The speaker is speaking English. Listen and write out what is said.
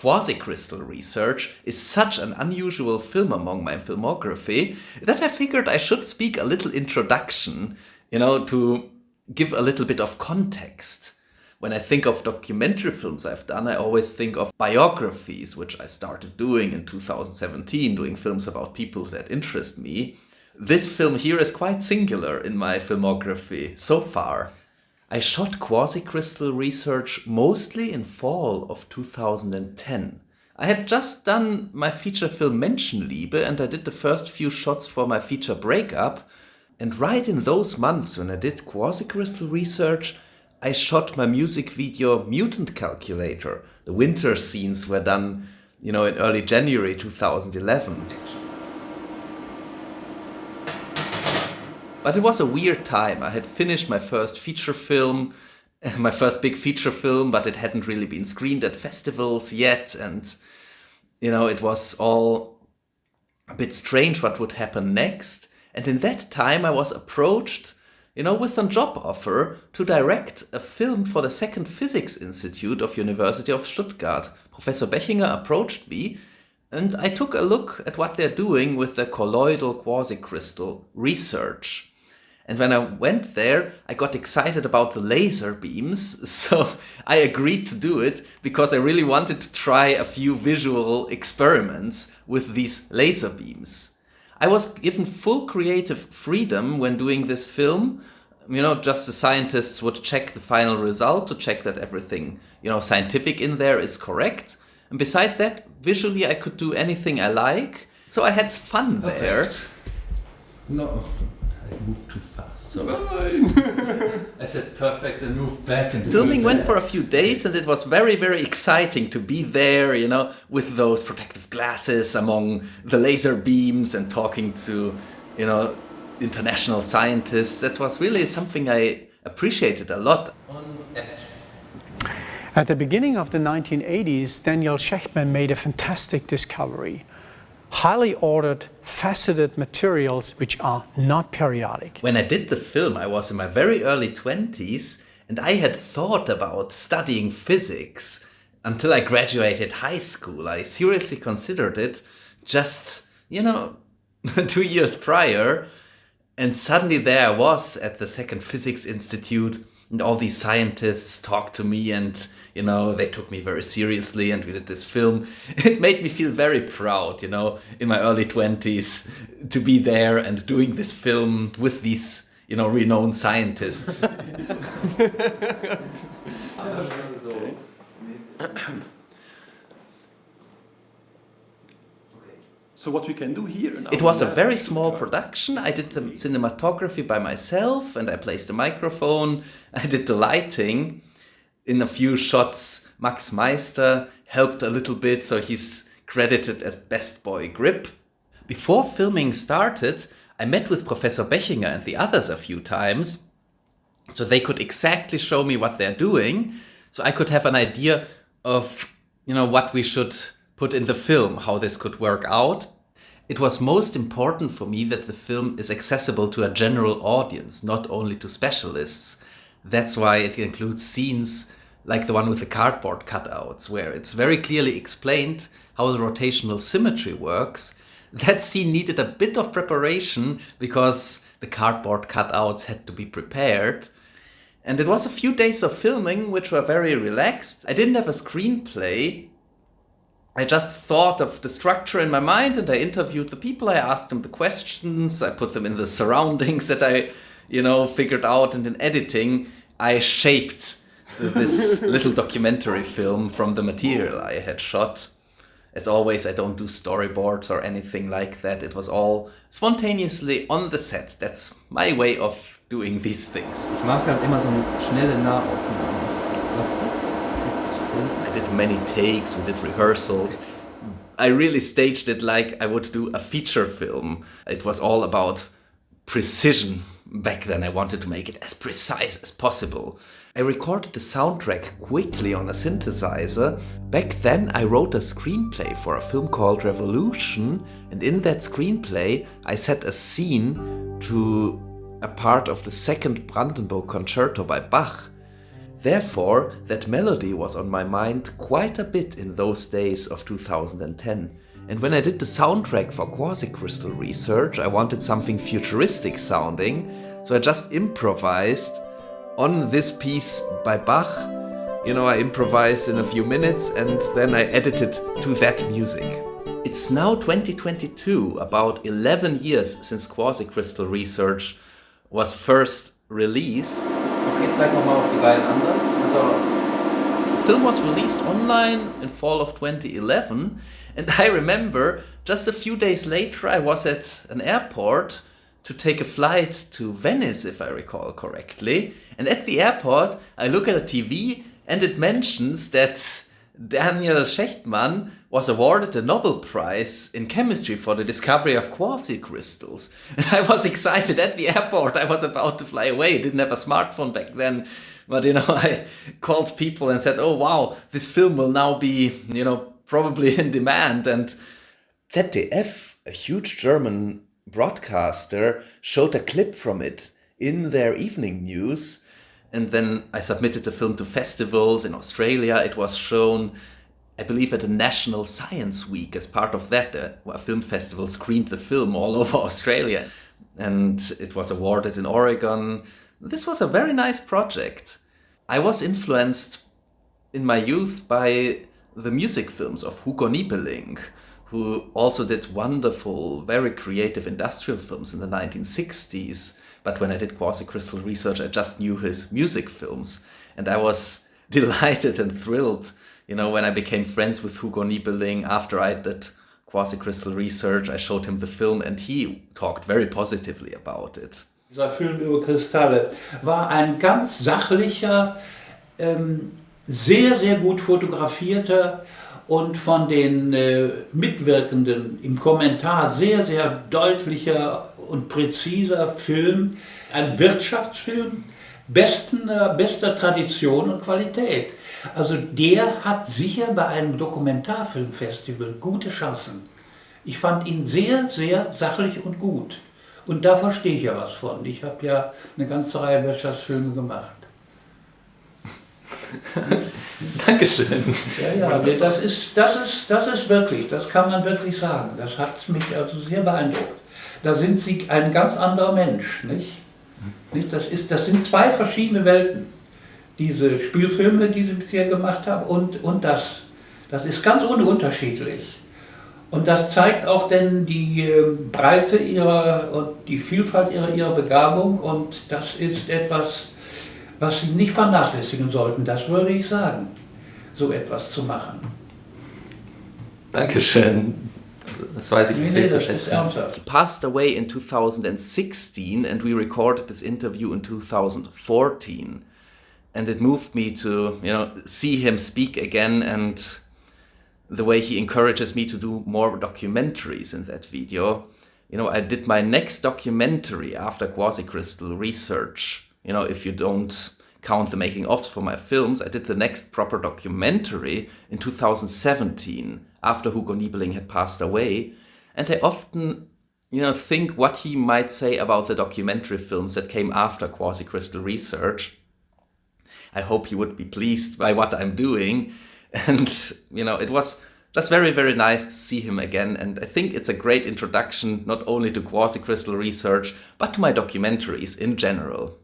Quasicrystal Research is such an unusual film among my filmography that I figured I should speak a little introduction, to give a little bit of context. When I think of documentary films I've done, I always think of biographies, which I started doing in 2017, doing films about people that interest me. This film here is quite singular in my filmography so far. I shot Quasicrystal Research mostly in fall of 2010. I had just done my feature film Menschenliebe and I did the first few shots for my feature Breakup. And right in those months when I did Quasicrystal Research, I shot my music video Mutant Calculator. The winter scenes were done, in early January 2011. But it was a weird time. I had finished my first feature film, my first big feature film, but it hadn't really been screened at festivals yet. And, it was all a bit strange what would happen next. And in that time I was approached, with a job offer to direct a film for the Second Physics Institute of University of Stuttgart. Professor Bechinger approached me and I took a look at what they're doing with the colloidal quasicrystal research. And when I went there, I got excited about the laser beams, so I agreed to do it because I really wanted to try a few visual experiments with these laser beams. I was given full creative freedom when doing this film. Just the scientists would check the final result to check that everything, scientific in there is correct. And beside that, visually I could do anything I like. So I had fun there. No. I moved too fast. So I said perfect and moved back. And filming went for a few days and it was very, very exciting to be there, with those protective glasses among the laser beams and talking to, international scientists. That was really something I appreciated a lot. At the beginning of the 1980s, Daniel Schechtman made a fantastic discovery. Highly ordered, faceted materials which are not periodic. When I did the film, I was in my very early 20s and I had thought about studying physics until I graduated high school. I seriously considered it just, 2 years prior. And suddenly there I was at the Second Physics Institute and all these scientists talked to me and they took me very seriously and we did this film. It made me feel very proud, in my early 20s to be there and doing this film with these, renowned scientists. So what we can do here now? It was a very small production. I did the cinematography by myself and I placed the microphone. I did the lighting. In a few shots, Meister helped a little bit, so he's credited as best boy grip. Before filming started, I met with Professor Bechinger and the others a few times, so they could exactly show me what they're doing, so I could have an idea of, what we should put in the film, how this could work out. It was most important for me that the film is accessible to a general audience, not only to specialists. That's why it includes scenes like the one with the cardboard cutouts, where it's very clearly explained how the rotational symmetry works. That scene needed a bit of preparation because the cardboard cutouts had to be prepared. And it was a few days of filming which were very relaxed. I didn't have a screenplay. I just thought of the structure in my mind and I interviewed the people. I asked them the questions. I put them in the surroundings that I figured out, and in editing, I shaped this little documentary film from the material I had shot. As always, I don't do storyboards or anything like that. It was all spontaneously on the set. That's my way of doing these things. Ich mag halt immer so eine schnelle Nahaufnahme. I did many takes, we did rehearsals. I really staged it like I would do a feature film. It was all about precision. Back then I wanted to make it as precise as possible. I recorded the soundtrack quickly on a synthesizer. Back then I wrote a screenplay for a film called Revolution, and in that screenplay I set a scene to a part of the second Brandenburg Concerto by Bach. Therefore, that melody was on my mind quite a bit in those days of 2010. And when I did the soundtrack for Quasicrystal Research, I wanted something futuristic sounding, so I just improvised on this piece by Bach. I improvised in a few minutes and then I edited to that music. It's now 2022, about 11 years since Quasicrystal Research was first released. Okay, zeig mal auf die beiden anderen. The film was released online in fall of 2011, and I remember just a few days later I was at an airport to take a flight to Venice, if I recall correctly. And at the airport I look at a TV and it mentions that Daniel Schechtman was awarded the Nobel Prize in chemistry for the discovery of quasicrystals. And I was excited at the airport. I was about to fly away. I didn't have a smartphone back then. But, I called people and said, oh, wow, this film will now be, probably in demand. And ZDF, a huge German broadcaster, showed a clip from it in their evening news. And then I submitted the film to festivals in Australia. It was shown, I believe, at the National Science Week. As part of that, a film festival screened the film all over Australia. And it was awarded in Oregon. This was a very nice project. I was influenced in my youth by the music films of Hugo Niebeling, who also did wonderful, very creative industrial films in the 1960s. But when I did Quasicrystal Research, I just knew his music films. And I was delighted and thrilled, when I became friends with Hugo Niebeling after I did Quasicrystal Research. I showed him the film and he talked very positively about it. Dieser Film über Kristalle war ein ganz sachlicher, sehr, sehr gut fotografierter und von den Mitwirkenden im Kommentar sehr, sehr deutlicher und präziser Film. Ein Wirtschaftsfilm bester Tradition und Qualität. Also der hat sicher bei einem Dokumentarfilmfestival gute Chancen. Ich fand ihn sehr, sehr sachlich und gut. Und da verstehe ich ja was von. Ich habe ja eine ganze Reihe Wirtschaftsfilme gemacht. Dankeschön. Ja, das ist wirklich, das kann man wirklich sagen. Das hat mich also sehr beeindruckt. Da sind Sie ein ganz anderer Mensch, nicht? Das sind zwei verschiedene Welten. Diese Spielfilme, die Sie bisher gemacht haben, und das. Das ist ganz unterschiedlich. Und das zeigt auch denn die Breite und die Vielfalt ihrer Begabung, und das ist etwas, was Sie nicht vernachlässigen sollten, das würde ich sagen, so etwas zu machen. Dankeschön. Das weiß ich nicht sehr zu schätzen. Ernsthaft. He passed away in 2016 and we recorded this interview in 2014. And it moved me to, see him speak again, and the way he encourages me to do more documentaries in that video. I did my next documentary after Quasicrystal Research. If you don't count the making-ofs for my films, I did the next proper documentary in 2017 after Hugo Niebeling had passed away. And I often, think what he might say about the documentary films that came after Quasicrystal Research. I hope he would be pleased by what I'm doing. And, it was just very, very nice to see him again. And I think it's a great introduction, not only to Quasicrystal Research, but to my documentaries in general.